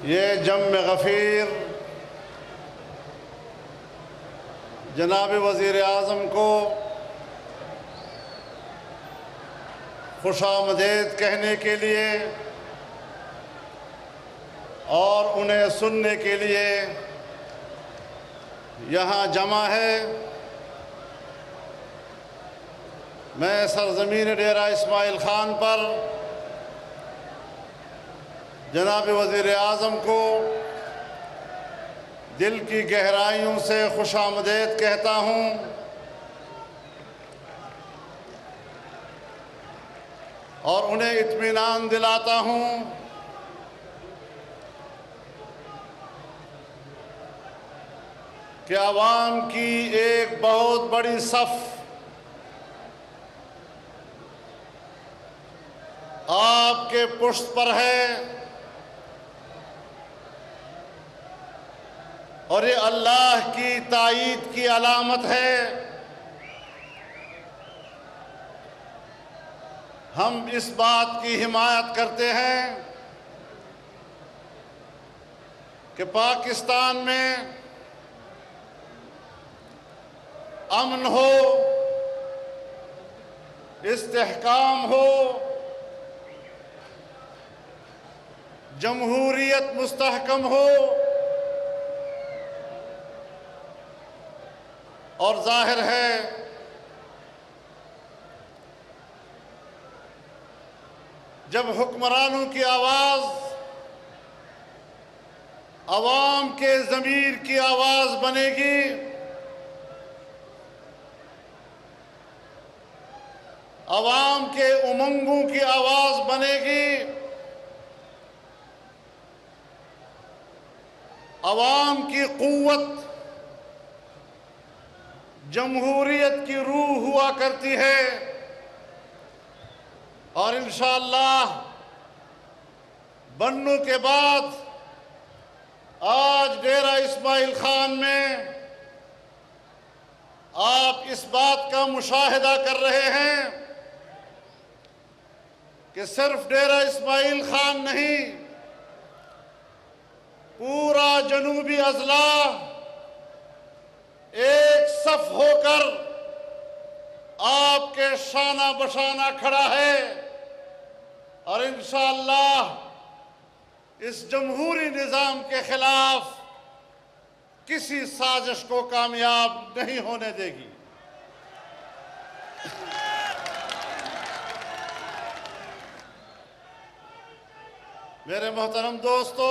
یہ جم غفیر جناب وزیر اعظم کو خوش آمدید کہنے کے لیے اور انہیں سننے کے لیے یہاں جمع ہے۔ میں سرزمین ڈیرہ اسماعیل خان پر جناب وزیر اعظم کو دل کی گہرائیوں سے خوش آمدید کہتا ہوں۔ اور انہیں اطمینان دلاتا ہوں کہ عوام کی ایک بہت بڑی صف آپ کے پشت پر ہے، اور یہ اللہ کی تائید کی علامت ہے۔ ہم اس بات کی حمایت کرتے ہیں کہ پاکستان میں امن ہو، استحکام ہو، جمہوریت مستحکم ہو، اور ظاہر ہے جب حکمرانوں کی آواز عوام کے ضمیر کی آواز بنے گی، عوام کے امنگوں کی آواز بنے گی، عوام کی قوت جمہوریت کی روح ہوا کرتی ہے، اور انشاءاللہ بنوں کے بعد آج ڈیرہ اسماعیل خان میں آپ اس بات کا مشاہدہ کر رہے ہیں کہ صرف ڈیرہ اسماعیل خان نہیں، پورا جنوبی اضلاع ایک صف ہو کر آپ کے شانہ بشانہ کھڑا ہے، اور انشاءاللہ اس جمہوری نظام کے خلاف کسی سازش کو کامیاب نہیں ہونے دے گی۔ میرے محترم دوستو،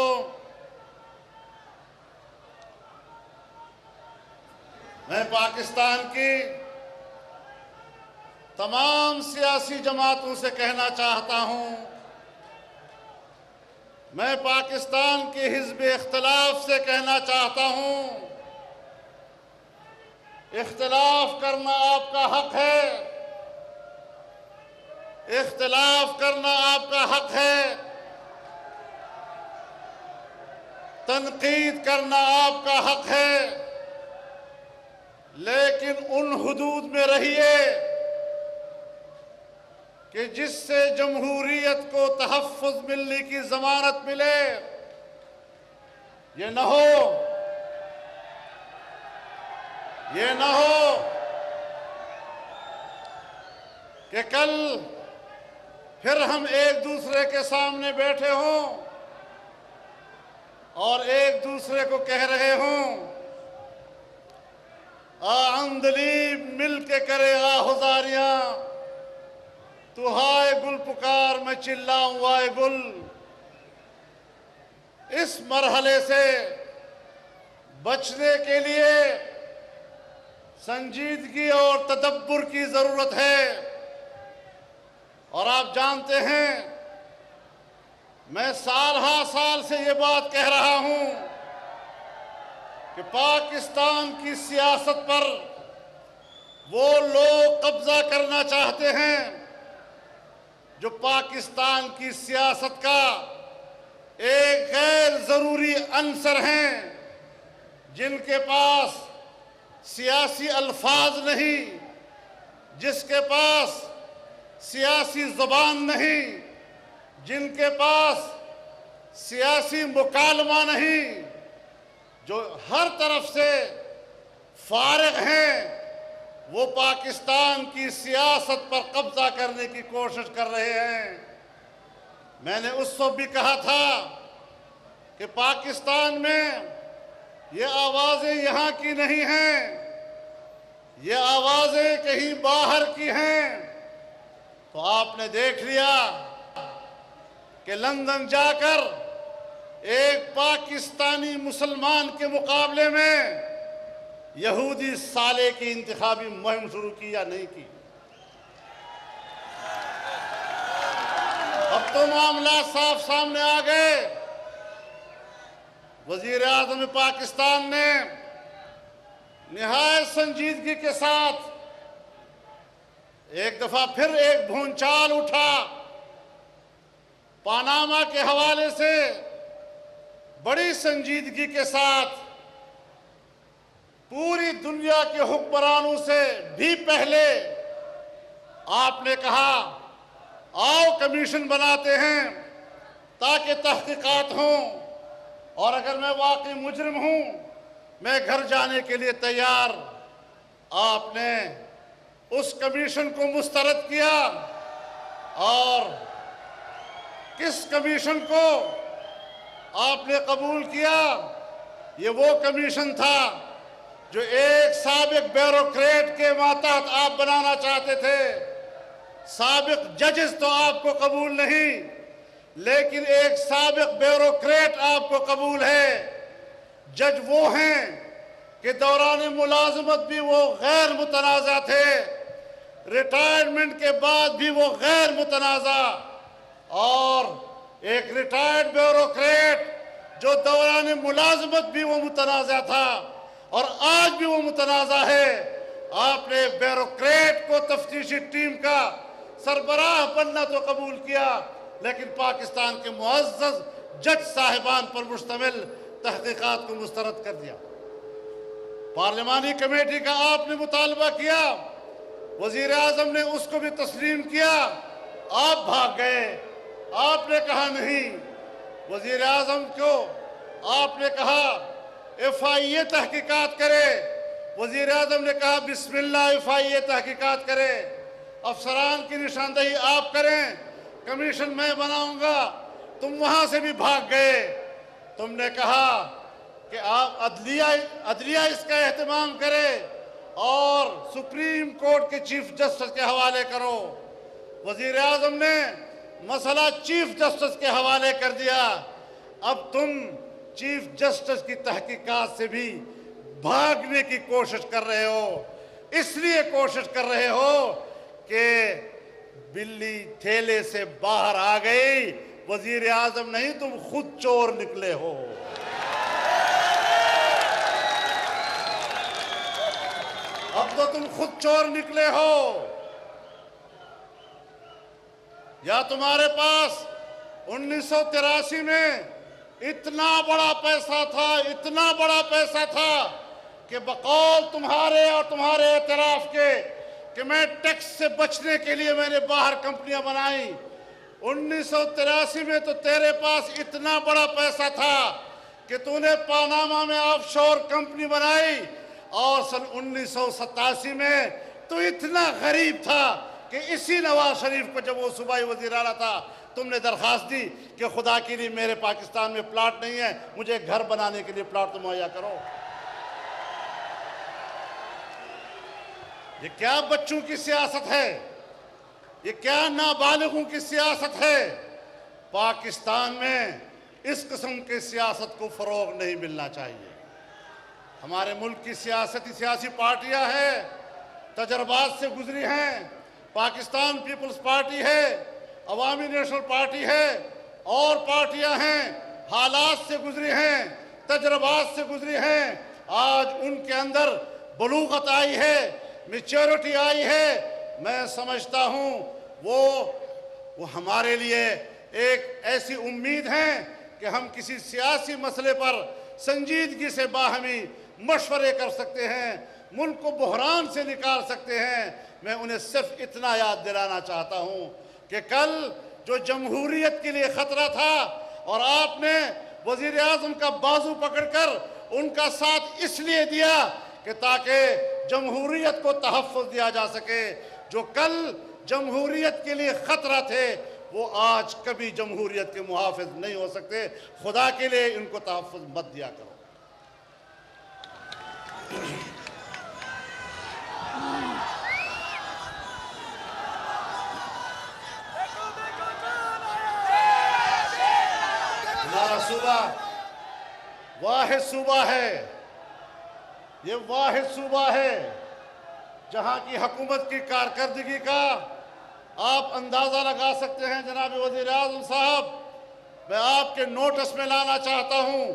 میں پاکستان کی تمام سیاسی جماعتوں سے کہنا چاہتا ہوں، میں پاکستان کے حزب اختلاف سے کہنا چاہتا ہوں، اختلاف کرنا آپ کا حق ہے، اختلاف کرنا آپ کا حق ہے، تنقید کرنا آپ کا حق ہے، لیکن ان حدود میں رہیے کہ جس سے جمہوریت کو تحفظ ملنے کی ضمانت ملے۔ یہ نہ ہو کہ کل پھر ہم ایک دوسرے کے سامنے بیٹھے ہوں اور ایک دوسرے کو کہہ رہے ہوں، اندلیب مل کے کرے آہزاریاں، تو ہائے گل پکار میں چلاؤں وائے گل۔ اس مرحلے سے بچنے کے لیے سنجیدگی اور تدبر کی ضرورت ہے، اور آپ جانتے ہیں میں سال ہا سال سے یہ بات کہہ رہا ہوں کہ پاکستان کی سیاست پر وہ لوگ قبضہ کرنا چاہتے ہیں جو پاکستان کی سیاست کا ایک غیر ضروری عنصر ہیں، جن کے پاس سیاسی الفاظ نہیں، جس کے پاس سیاسی زبان نہیں، جن کے پاس سیاسی مکالمہ نہیں، جو ہر طرف سے فارغ ہیں، وہ پاکستان کی سیاست پر قبضہ کرنے کی کوشش کر رہے ہیں۔ میں نے اس وقت بھی کہا تھا کہ پاکستان میں یہ آوازیں یہاں کی نہیں ہیں، یہ آوازیں کہیں باہر کی ہیں۔ تو آپ نے دیکھ لیا کہ لندن جا کر ایک پاکستانی مسلمان کے مقابلے میں یہودی سالے کی انتخابی مہم شروع کی یا نہیں کی۔ اب تو معاملات صاف سامنے آ گئے۔ وزیر اعظم پاکستان نے نہایت سنجیدگی کے ساتھ ایک دفعہ پھر ایک بھونچال اٹھا، پاناما کے حوالے سے بڑی سنجیدگی کے ساتھ پوری دنیا کے حکمرانوں سے بھی پہلے آپ نے کہا آؤ کمیشن بناتے ہیں تاکہ تحقیقات ہوں، اور اگر میں واقعی مجرم ہوں میں گھر جانے کے لیے تیار۔ آپ نے اس کمیشن کو مسترد کیا، اور کس کمیشن کو آپ نے قبول کیا؟ یہ وہ کمیشن تھا جو ایک سابق بیوروکریٹ کے ماتحت آپ بنانا چاہتے تھے۔ سابق ججز تو آپ کو قبول نہیں، لیکن ایک سابق بیوروکریٹ آپ کو قبول ہے۔ جج وہ ہیں کہ دوران ملازمت بھی وہ غیر متنازع تھے، ریٹائرمنٹ کے بعد بھی وہ غیر متنازع، اور ایک ریٹائرڈ بیوروکریٹ جو دوران ملازمت بھی وہ متنازع تھا اور آج بھی وہ متنازع ہے۔ آپ نے بیوروکریٹ کو تفتیشی ٹیم کا سربراہ بننا تو قبول کیا، لیکن پاکستان کے معزز جج صاحبان پر مشتمل تحقیقات کو مسترد کر دیا۔ پارلیمانی کمیٹی کا آپ نے مطالبہ کیا، وزیر اعظم نے اس کو بھی تسلیم کیا، آپ بھاگ گئے۔ آپ نے کہا نہیں، وزیر اعظم کو آپ نے کہا FIA تحقیقات کرے، وزیر اعظم نے کہا بسم اللہ FIA تحقیقات کرے، افسران کی نشاندہی آپ کریں، کمیشن میں بناؤں گا۔ تم وہاں سے بھی بھاگ گئے۔ تم نے کہا کہ آپ عدلیہ اس کا اہتمام کرے اور سپریم کورٹ کے چیف جسٹس کے حوالے کرو۔ وزیر اعظم نے مسئلہ چیف جسٹس کے حوالے کر دیا۔ اب تم چیف جسٹس کی تحقیقات سے بھی بھاگنے کی کوشش کر رہے ہو، اس لیے کوشش کر رہے ہو کہ بلی ٹھیلے سے باہر آ گئی، وزیر اعظم نہیں تم خود چور نکلے ہو۔ اب تو تم خود چور نکلے ہو۔ یا تمہارے پاس 1983 میں اتنا بڑا پیسہ تھا، اتنا بڑا پیسہ تھا کہ بقول تمہارے اور تمہارے اعتراف کے کہ میں ٹیکس سے بچنے کے لیے میں نے باہر کمپنیاں بنائیں۔ 1983 میں تو تیرے پاس اتنا بڑا پیسہ تھا کہ تو نے پاناما میں آف شور کمپنی بنائی، اور سن 1987 میں تو اتنا غریب تھا کہ اسی نواز شریف کو جب وہ صوبائی وزیر اعلیٰ تھا تم نے درخواست دی کہ خدا کے لیے میرے پاکستان میں پلاٹ نہیں ہے، مجھے گھر بنانے کے لیے پلاٹ تو مہیا کرو۔ یہ کیا بچوں کی سیاست ہے؟ یہ کیا نابالغوں کی سیاست ہے؟ پاکستان میں اس قسم کی سیاست کو فروغ نہیں ملنا چاہیے۔ ہمارے ملک کی سیاسی پارٹیاں ہیں، تجربات سے گزری ہیں۔ پاکستان پیپلز پارٹی ہے، عوامی نیشنل پارٹی ہے، اور پارٹیاں ہیں، حالات سے گزری ہیں، تجربات سے گزری ہیں۔ آج ان کے اندر بلوغت آئی ہے، میچورٹی آئی ہے۔ میں سمجھتا ہوں وہ ہمارے لیے ایک ایسی امید ہے کہ ہم کسی سیاسی مسئلے پر سنجیدگی سے باہمی مشورے کر سکتے ہیں، ملک کو بحران سے نکال سکتے ہیں۔ میں انہیں صرف اتنا یاد دلانا چاہتا ہوں کہ کل جو جمہوریت کے لیے خطرہ تھا، اور آپ نے وزیر اعظم کا بازو پکڑ کر ان کا ساتھ اس لیے دیا کہ تاکہ جمہوریت کو تحفظ دیا جا سکے. جو کل جمہوریت کے لیے خطرہ تھے وہ آج کبھی جمہوریت کے محافظ نہیں ہو سکتے. خدا کے لیے ان کو تحفظ مت دیا کرو. ہمارا صوبہ واحد صوبہ ہے. یہ واحد صوبہ ہے جہاں کی حکومت کی کارکردگی کا آپ اندازہ لگا سکتے ہیں. جناب وزیر اعظم صاحب، میں آپ کے نوٹس میں لانا چاہتا ہوں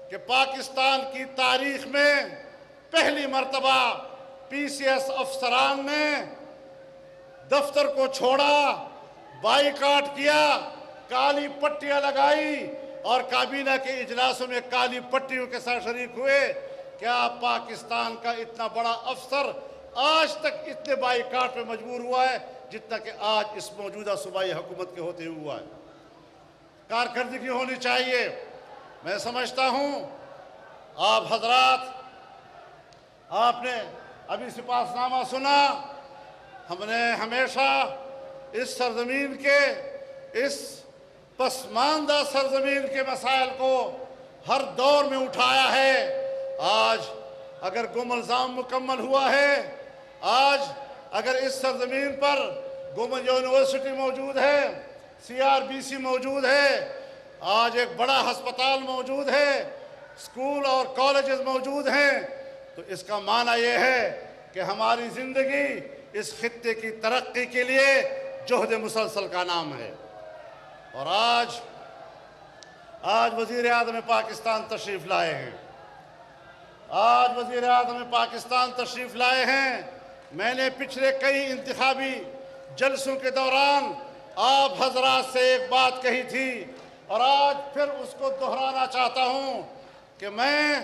کہ پاکستان کی تاریخ میں پہلی مرتبہ پی سی ایس افسران نے دفتر کو چھوڑا، بائیکاٹ کیا، کالی پٹیاں لگائی اور کابینہ کے اجلاسوں میں کالی پٹیوں کے ساتھ شریک ہوئے. کیا پاکستان کا اتنا بڑا افسر آج تک اتنے بائیکاٹ پہ مجبور ہوا ہے جتنا کہ آج اس موجودہ صوبائی حکومت کے ہوتے ہوا ہے؟ کارکردگی ہونی چاہیے. میں سمجھتا ہوں آپ حضرات، آپ نے ابھی سپاس نامہ سنا. ہم نے ہمیشہ اس سرزمین کے، اس پسماندہ سرزمین کے مسائل کو ہر دور میں اٹھایا ہے. آج اگر گم الزام مکمل ہوا ہے، آج اگر اس سرزمین پر گومن یونیورسٹی موجود ہے، سی آر بی سی موجود ہے، آج ایک بڑا ہسپتال موجود ہے، اسکول اور کالجز موجود ہیں، تو اس کا معنی یہ ہے کہ ہماری زندگی اس خطے کی ترقی کے لیے جہد مسلسل کا نام ہے. اور آج وزیر اعظم پاکستان تشریف لائے ہیں. آج وزیر اعظم پاکستان تشریف لائے ہیں. میں نے پچھلے کئی انتخابی جلسوں کے دوران آپ حضرات سے ایک بات کہی تھی اور آج پھر اس کو دہرانا چاہتا ہوں کہ میں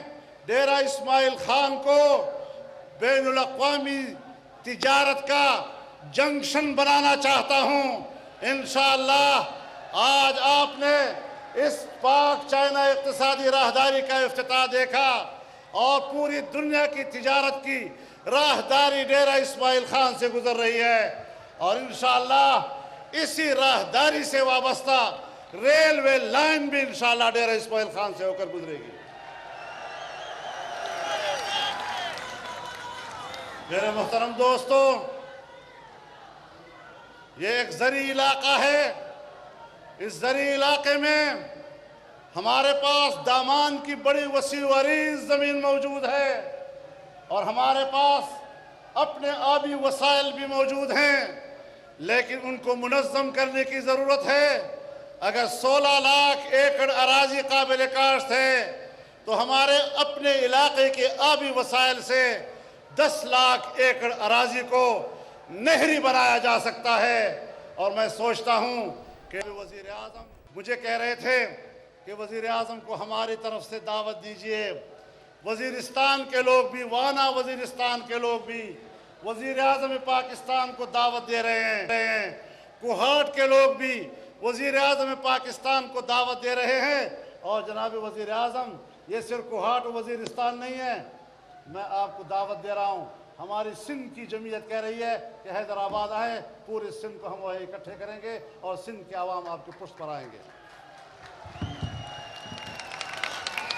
ڈیرہ اسماعیل خان کو بین الاقوامی تجارت کا جنکشن بنانا چاہتا ہوں. انشاءاللہ آج آپ نے اس پاک چائنا اقتصادی راہداری کا افتتاح دیکھا اور پوری دنیا کی تجارت کی راہداری ڈیرہ اسماعیل خان سے گزر رہی ہے. اور انشاءاللہ اسی راہداری سے وابستہ ریلوے لائن بھی انشاءاللہ ڈیرہ اسماعیل خان سے ہو کر گزرے گی. میرے محترم دوستو، یہ ایک زرعی علاقہ ہے. اس زرعی علاقے میں ہمارے پاس دامان کی بڑی وسیع و عریض زمین موجود ہے اور ہمارے پاس اپنے آبی وسائل بھی موجود ہیں، لیکن ان کو منظم کرنے کی ضرورت ہے. اگر 16 لاکھ ایکڑ اراضی قابل کاشت ہے تو ہمارے اپنے علاقے کے آبی وسائل سے 10 لاکھ ایکڑ اراضی کو نہری بنایا جا سکتا ہے. اور میں سوچتا ہوں کہ وزیر اعظم مجھے کہہ رہے تھے کہ وزیر اعظم کو ہماری طرف سے دعوت دیجئے. وزیرستان کے لوگ بھی، وانا وزیرستان کے لوگ بھی وزیر اعظم پاکستان کو دعوت دے رہے ہیں. کوہاٹ کے لوگ بھی وزیر اعظم پاکستان کو دعوت دے رہے ہیں. اور جناب وزیر اعظم، یہ صرف کوہاٹ و وزیرستان نہیں ہے، میں آپ کو دعوت دے رہا ہوں. ہماری سندھ کی جمعیت کہہ رہی ہے کہ حیدرآباد آئے، پورے سندھ کو ہم وہاں اکٹھے کریں گے اور سندھ کے عوام آپ کے پشت پر آئیں گے.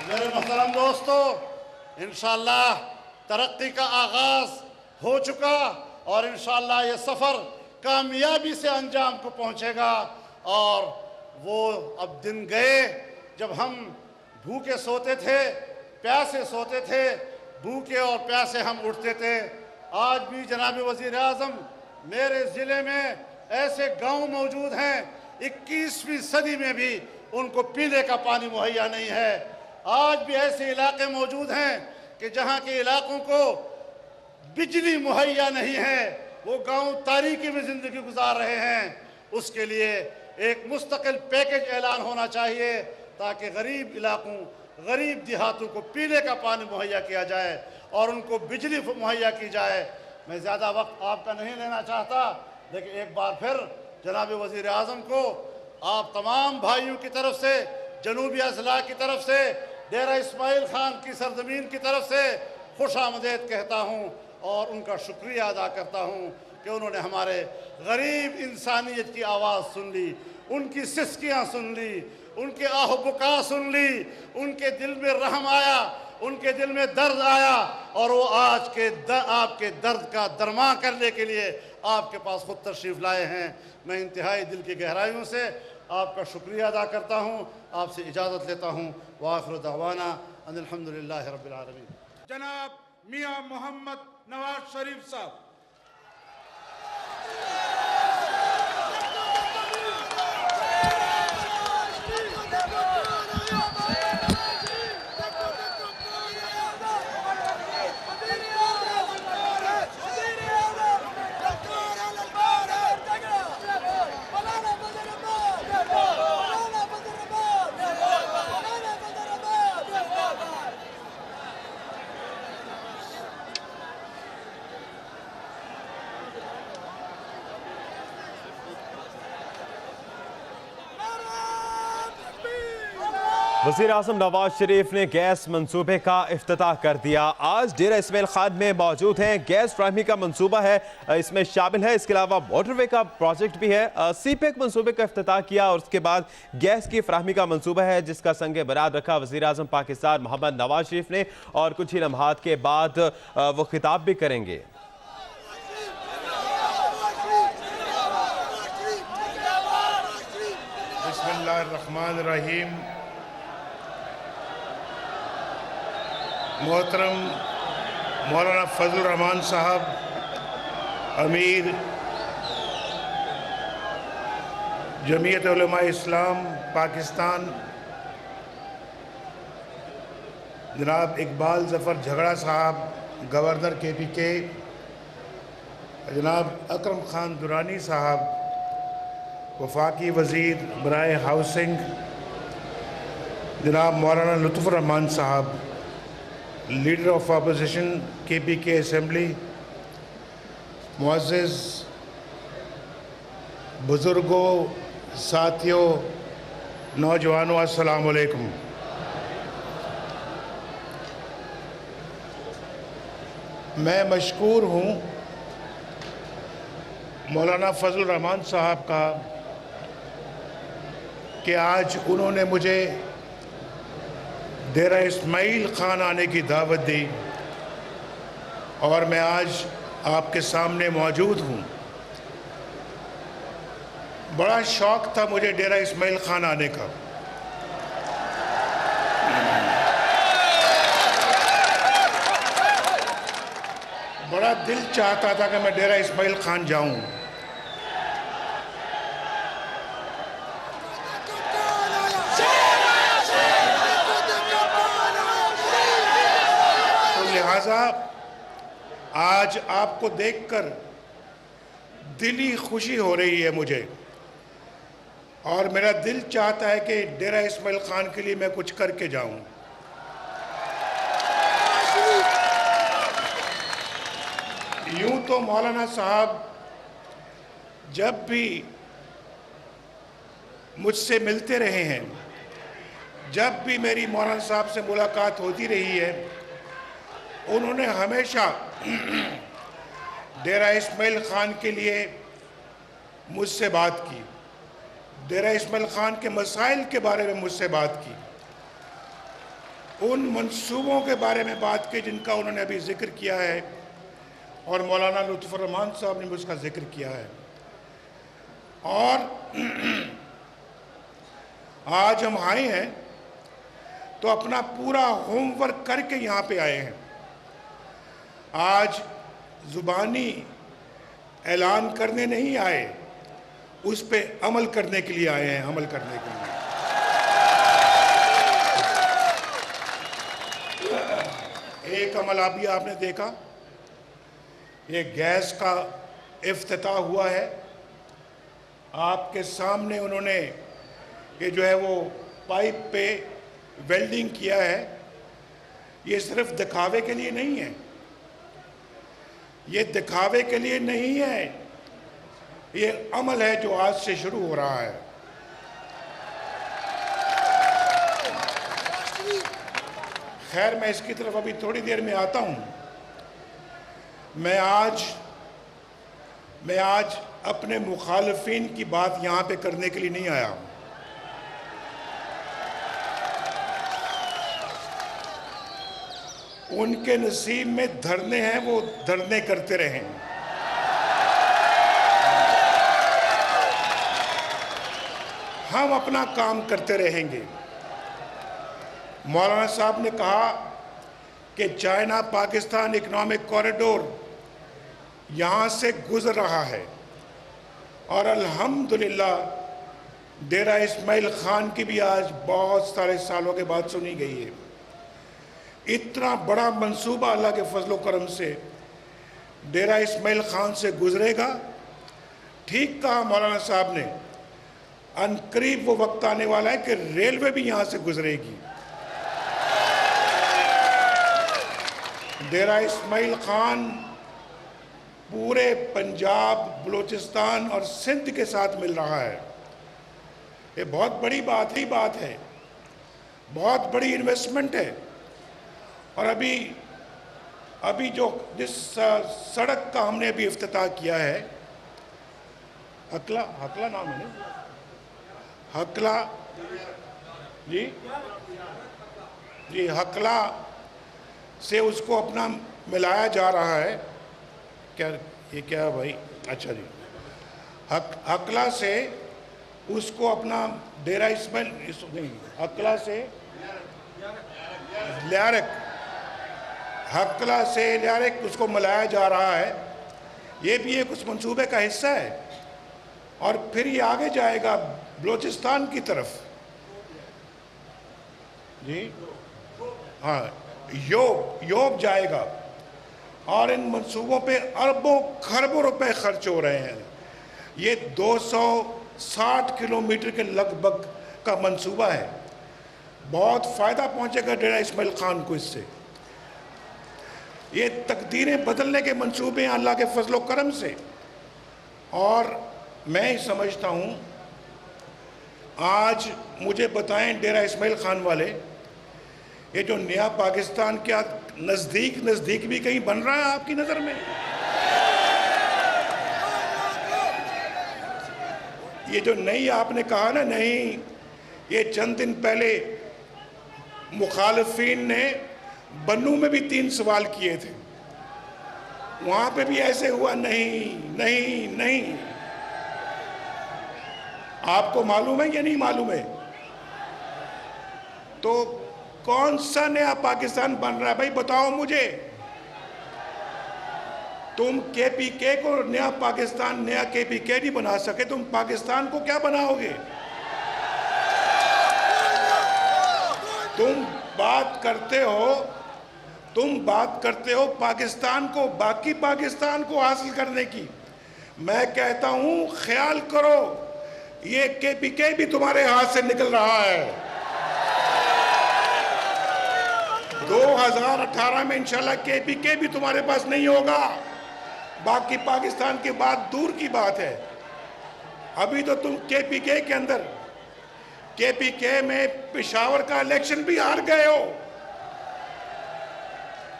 میرے محترم دوستو، انشاءاللہ ترقی کا آغاز ہو چکا اور انشاءاللہ یہ سفر کامیابی سے انجام کو پہنچے گا. اور وہ اب دن گئے جب ہم بھوکے سوتے تھے، پیاسے سوتے تھے، بھوکے اور پیاسے ہم اٹھتے تھے. آج بھی جناب وزیر اعظم، میرے ضلع میں ایسے گاؤں موجود ہیں 21ویں صدی میں بھی ان کو پینے کا پانی مہیا نہیں ہے. آج بھی ایسے علاقے موجود ہیں کہ جہاں کے علاقوں کو بجلی مہیا نہیں ہے، وہ گاؤں تاریکی میں زندگی گزار رہے ہیں. اس کے لیے ایک مستقل پیکج اعلان ہونا چاہیے تاکہ غریب علاقوں، غریب دیہاتوں کو پینے کا پانی مہیا کیا جائے اور ان کو بجلی مہیا کی جائے. میں زیادہ وقت آپ کا نہیں لینا چاہتا، لیکن ایک بار پھر جناب وزیر اعظم کو آپ تمام بھائیوں کی طرف سے، جنوبی اضلاع کی طرف سے، ڈیرہ اسماعیل خان کی سرزمین کی طرف سے خوش آمدید کہتا ہوں اور ان کا شکریہ ادا کرتا ہوں کہ انہوں نے ہمارے غریب انسانیت کی آواز سن لی، ان کی سسکیاں سن لی، ان کے آہ و بکا سن لی، ان کے دل میں رحم آیا، ان کے دل میں درد آیا، اور وہ آج کے آپ کے درد کا درما کرنے کے لیے آپ کے پاس خود تشریف لائے ہیں۔ میں انتہائی دل کی گہرائیوں سے آپ کا شکریہ ادا کرتا ہوں، آپ سے اجازت لیتا ہوں۔ وآخر دعوانا ان الحمدللہ رب العالمین۔ جناب میاں محمد نواز شریف صاحب۔ وزیر اعظم نواز شریف نے گیس منصوبے کا افتتاح کر دیا۔ آج ڈیرہ اسماعیل خان میں موجود ہیں۔ گیس فراہمی کا منصوبہ ہے، اس میں شامل ہے، اس کے علاوہ واٹر وے کا پروجیکٹ بھی ہے۔ سی پیک منصوبے کا افتتاح کیا اور اس کے بعد گیس کی فراہمی کا منصوبہ ہے جس کا سنگ بنیاد رکھا وزیر اعظم پاکستان محمد نواز شریف نے، اور کچھ ہی لمحات کے بعد وہ خطاب بھی کریں گے۔ بسم اللہ الرحمن الرحیم۔ محترم مولانا فضل الرحمان صاحب، امیر جمعیت علماء اسلام پاکستان، جناب اقبال ظفر جھگڑا صاحب، گورنر کے پی کے، جناب اکرم خان درانی صاحب، وفاقی وزیر برائے ہاؤسنگ جناب مولانا لطف الرحمان صاحب، لیڈر آف اپوزیشن کے پی کے اسمبلی، معزز بزرگوں، ساتھیوں، نوجوانوں، السلام علیکم۔ میں مشکور ہوں مولانا فضل الرحمان صاحب کا کہ آج انہوں نے مجھے ڈیرہ اسماعیل خان آنے کی دعوت دی اور میں آج آپ کے سامنے موجود ہوں۔ بڑا شوق تھا مجھے ڈیرہ اسماعیل خان آنے کا، بڑا دل چاہتا تھا کہ میں ڈیرہ اسماعیل خان جاؤں۔ لہٰذا آج آپ کو دیکھ کر دلی خوشی ہو رہی ہے مجھے، اور میرا دل چاہتا ہے کہ ڈیرہ اسماعیل خان کے لیے میں کچھ کر کے جاؤں۔ یوں تو مولانا صاحب جب بھی مجھ سے ملتے رہے ہیں، جب بھی میری مولانا صاحب سے ملاقات ہوتی رہی ہے، انہوں نے ہمیشہ ڈیرہ اسماعیل خان کے لیے مجھ سے بات کی، ڈیرہ اسماعیل خان کے مسائل کے بارے میں مجھ سے بات کی، ان منصوبوں کے بارے میں بات کی جن کا انہوں نے ابھی ذکر کیا ہے، اور مولانا لطف الرحمان صاحب نے مجھ کا ذکر کیا ہے۔ اور آج ہم آئے ہیں تو اپنا پورا ہوم ورک کر کے یہاں پہ آئے ہیں۔ آج زبانی اعلان کرنے نہیں آئے، اس پہ عمل کرنے کے لیے آئے ہیں، عمل کرنے کے لیے۔ ایک عمل ابھی آپ نے دیکھا، یہ گیس کا افتتاح ہوا ہے۔ آپ کے سامنے انہوں نے یہ جو ہے وہ پائپ پہ ویلڈنگ کیا ہے۔ یہ صرف دکھاوے کے لیے نہیں ہے، یہ دکھاوے کے لیے نہیں ہے، یہ عمل ہے جو آج سے شروع ہو رہا ہے۔ خیر میں اس کی طرف ابھی تھوڑی دیر میں آتا ہوں. میں آج اپنے مخالفین کی بات یہاں پہ کرنے کے لیے نہیں آیا ہوں. ان کے نصیب میں دھرنے ہیں، وہ دھرنے کرتے رہیں. ہم اپنا کام کرتے رہیں گے. مولانا صاحب نے کہا کہ چائنا پاکستان اکنامک کوریڈور یہاں سے گزر رہا ہے، اور الحمدللہ ڈیرہ اسماعیل خان کی بھی آج بہت سارے سالوں کے بعد سنی گئی ہے. اتنا بڑا منصوبہ اللہ کے فضل و کرم سے ڈیرہ اسماعیل خان سے گزرے گا. ٹھیک کہا مولانا صاحب نے، ان قریب وہ وقت آنے والا ہے کہ ریلوے بھی یہاں سے گزرے گی. ڈیرہ اسماعیل خان پورے پنجاب، بلوچستان اور سندھ کے ساتھ مل رہا ہے. یہ بہت بڑی بات ہے، بہت بڑی انویسٹمنٹ ہے. اور ابھی جس سڑک کا ہم نے ابھی افتتاح کیا ہے، ہکلا نام ہے نا، ہکلا جی ہکلا سے اس کو اپنا ملایا جا رہا ہے. یہ کیا ہے بھائی؟ اچھا جی، ہکلا سے اس کو اپنا ڈیرہ اسماعیل، ہکلا سے لیارک، ہکلا سے لیارک اس کو ملایا جا رہا ہے. یہ بھی ایک اس منصوبے کا حصہ ہے. اور پھر یہ آگے جائے گا بلوچستان کی طرف. جی ہاں، یوب جائے گا. اور ان منصوبوں پہ اربوں خربوں روپے خرچ ہو رہے ہیں. یہ 260 کلومیٹر کے لگ بھگ کا منصوبہ ہے. بہت فائدہ پہنچے گا ڈیرہ اسماعیل خان کو اس سے. یہ تقدیریں بدلنے کے منصوبے ہیں اللہ کے فضل و کرم سے. اور میں سمجھتا ہوں، آج مجھے بتائیں ڈیرہ اسماعیل خان والے، یہ جو نیا پاکستان کیا نزدیک بھی کہیں بن رہا ہے آپ کی نظر میں؟ یہ جو نئی آپ نے کہا نا، نہیں، یہ چند دن پہلے مخالفین نے بنو میں بھی 3 سوال کیے تھے. وہاں پہ بھی ایسے ہوا، نہیں. آپ کو معلوم ہے یا نہیں معلوم ہے؟ تو کون سا نیا پاکستان بن رہا ہے بھائی؟ بتاؤ مجھے. تم کے پی کے کو نیا پاکستان، نیا کے پی کے نہیں بنا سکے، تم پاکستان کو کیا بناؤ گے؟ تم بات کرتے ہو پاکستان کو، باقی پاکستان کو حاصل کرنے کی. میں کہتا ہوں خیال کرو، یہ کے پی کے بھی تمہارے ہاتھ سے نکل رہا ہے. 2018 میں انشاءاللہ کے پی کے بھی تمہارے پاس نہیں ہوگا. باقی پاکستان کی بات دور کی بات ہے. ابھی تو تم کے پی کے کے اندر، کے پی کے میں پشاور کا الیکشن بھی ہار گئے ہو.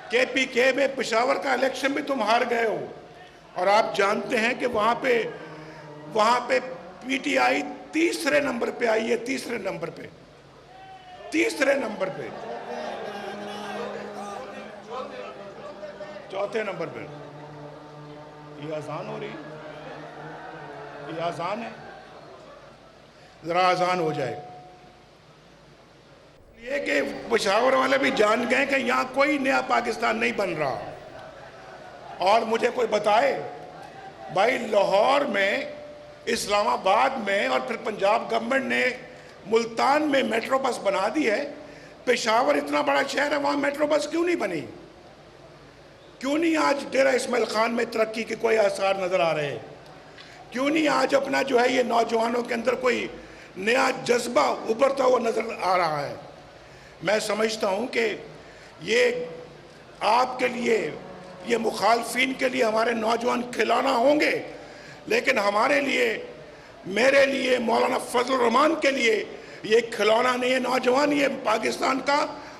کے پی کے میں پشاور کا الیکشن بھی تم ہار گئے ہو. اور آپ جانتے ہیں کہ وہاں پہ پی ٹی آئی تیسرے نمبر پہ آئی ہے. تیسرے نمبر پہ چوتھے نمبر پہ. یہ آسان ہو رہی ہے، یہ آسان ہے، ذرا آسان ہو جائے. یہ کہ پشاور والے بھی جان گئے کہ یہاں کوئی نیا پاکستان نہیں بن رہا. اور مجھے کوئی بتائے بھائی، لاہور میں، اسلام آباد میں، اور پھر پنجاب گورنمنٹ نے ملتان میں میٹرو بس بنا دی ہے. پشاور اتنا بڑا شہر ہے، وہاں میٹرو بس کیوں نہیں بنی؟ کیوں نہیں آج ڈیرہ اسماعیل خان میں ترقی کے کوئی آثار نظر آ رہے ہیں؟ کیوں نہیں آج اپنا جو ہے یہ نوجوانوں کے اندر کوئی نیا جذبہ ابھرتا ہوا نظر آ رہا ہے؟ میں سمجھتا ہوں کہ یہ آپ کے لیے، یہ مخالفین کے لیے ہمارے نوجوان کھلانا ہوں گے، لیکن ہمارے لیے، میرے لیے، مولانا فضل الرحمان کے لیے یہ کھلونا نہیں ہے. نوجوان یہ پاکستان کا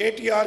ATR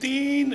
3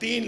3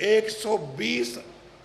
120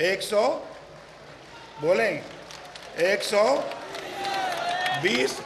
120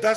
10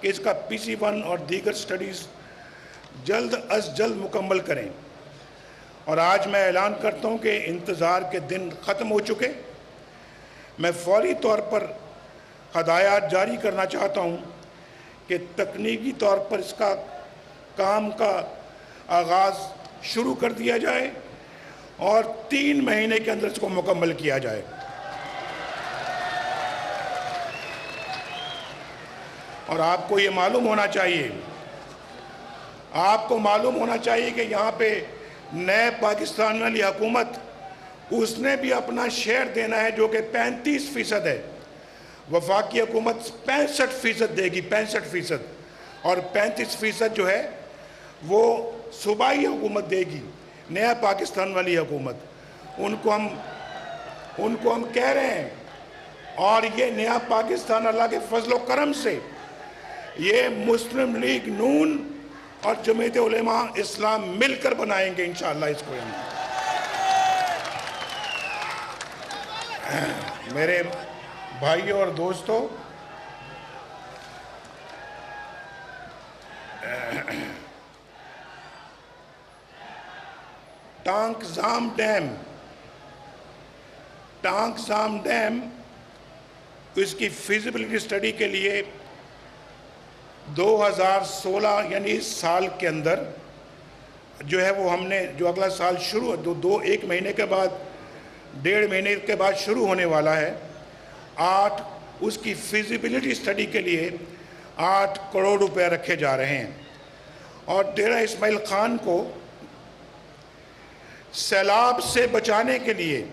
کہ اس کا PC1 اور دیگر سٹڈیز جلد از جلد مکمل کریں، اور آج میں اعلان کرتا ہوں کہ انتظار کے دن ختم ہو چکے۔ میں فوری طور پر ہدایات جاری کرنا چاہتا ہوں کہ تکنیکی طور پر اس کا کام کا آغاز شروع کر دیا جائے اور 3 مہینے کے اندر اس کو مکمل کیا جائے۔ اور آپ کو یہ معلوم ہونا چاہیے، کہ یہاں پہ نئے پاکستان والی حکومت، اس نے بھی اپنا شیئر دینا ہے جو کہ 35% ہے۔ وفاقی حکومت 65% دے گی، 65%، اور 35% جو ہے وہ صوبائی حکومت دے گی، نیا پاکستان والی حکومت۔ ان کو ہم کہہ رہے ہیں، اور یہ نیا پاکستان اللہ کے فضل و کرم سے یہ مسلم لیگ نون اور جمعیت علماء اسلام مل کر بنائیں گے انشاءاللہ اس کو۔ میرے بھائیوں اور دوستوں، ٹانک زام ڈیم اس کی فیزیبلٹی سٹڈی کے لیے 2016 یعنی اس سال کے اندر جو ہے وہ ہم نے جو اگلا سال شروع ایک مہینے کے بعد 1.5 مہینے کے بعد شروع ہونے والا ہے، اس کی فیزیبلٹی سٹڈی کے لیے 8 کروڑ روپے رکھے جا رہے ہیں، اور ڈیرہ اسماعیل خان کو سیلاب سے بچانے کے لیے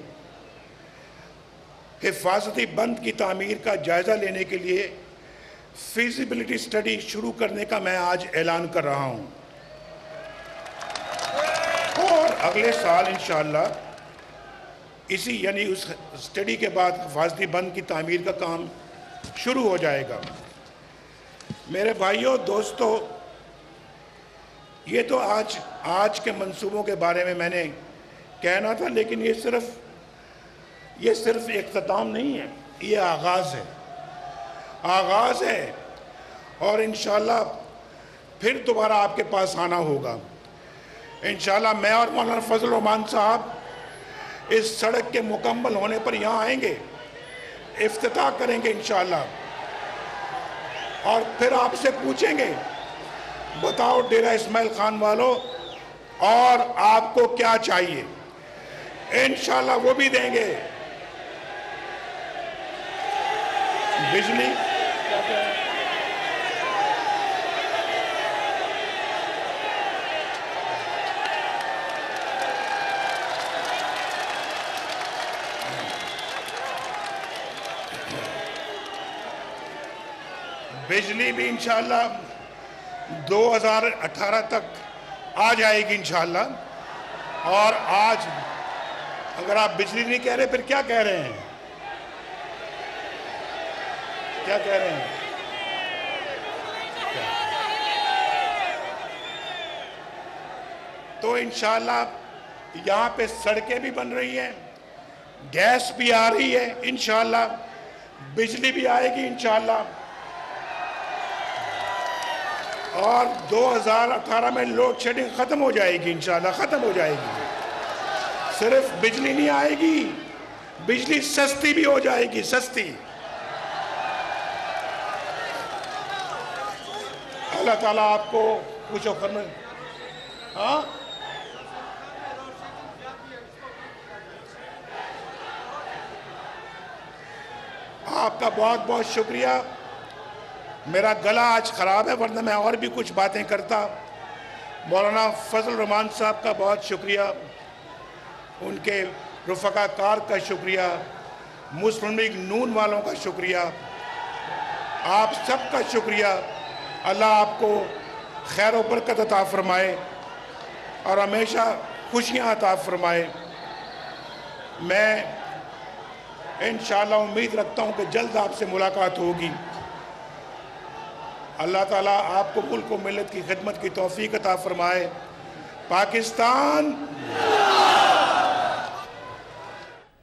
حفاظتی بند کی تعمیر کا جائزہ لینے کے لیے فیزیبلٹی سٹڈی شروع کرنے کا میں آج اعلان کر رہا ہوں، اور اگلے سال انشاءاللہ یعنی اس سٹڈی کے بعد حفاظتی بند کی تعمیر کا کام شروع ہو جائے گا۔ میرے بھائیوں دوستو، یہ تو آج کے منصوبوں کے بارے میں نے کہنا تھا، لیکن یہ صرف اختتام نہیں ہے، یہ آغاز ہے، اور انشاءاللہ پھر دوبارہ آپ کے پاس آنا ہوگا۔ انشاءاللہ میں اور مولانا فضل الرحمان صاحب اس سڑک کے مکمل ہونے پر یہاں آئیں گے، افتتاح کریں گے انشاءاللہ، اور پھر آپ سے پوچھیں گے بتاؤ ڈیرہ اسماعیل خان والوں اور آپ کو کیا چاہیے، انشاءاللہ وہ بھی دیں گے۔ بجلی بھی انشاءاللہ 2018 تک آ جائے گی انشاءاللہ، اور آج اگر آپ بجلی نہیں کہہ رہے پھر کیا کہہ رہے ہیں؟ تو انشاءاللہ یہاں پہ سڑکیں بھی بن رہی ہیں، گیس بھی آ رہی ہے انشاءاللہ، بجلی بھی آئے گی انشاءاللہ، اور 2018 میں لوڈ شیڈنگ ختم ہو جائے گی انشاءاللہ، ختم ہو جائے گی۔ صرف بجلی نہیں آئے گی، بجلی سستی بھی ہو جائے گی، سستی۔ اللہ تعالیٰ آپ کو کچھ فرمائے۔ ہاں آپ کا بہت بہت شکریہ۔ میرا گلا آج خراب ہے، ورنہ میں اور بھی کچھ باتیں کرتا۔ مولانا فضل الرحمان صاحب کا بہت شکریہ، ان کے رفقا کار کا شکریہ، مسلم لیگ نون والوں کا شکریہ، آپ سب کا شکریہ۔ اللہ آپ کو خیر و برکت عطا فرمائے اور ہمیشہ خوشیاں عطا فرمائے۔ میں انشاءاللہ امید رکھتا ہوں کہ جلد آپ سے ملاقات ہوگی۔ اللہ تعالیٰ آپ کو ملک و ملت کی خدمت کی توفیق عطا فرمائے۔ پاکستان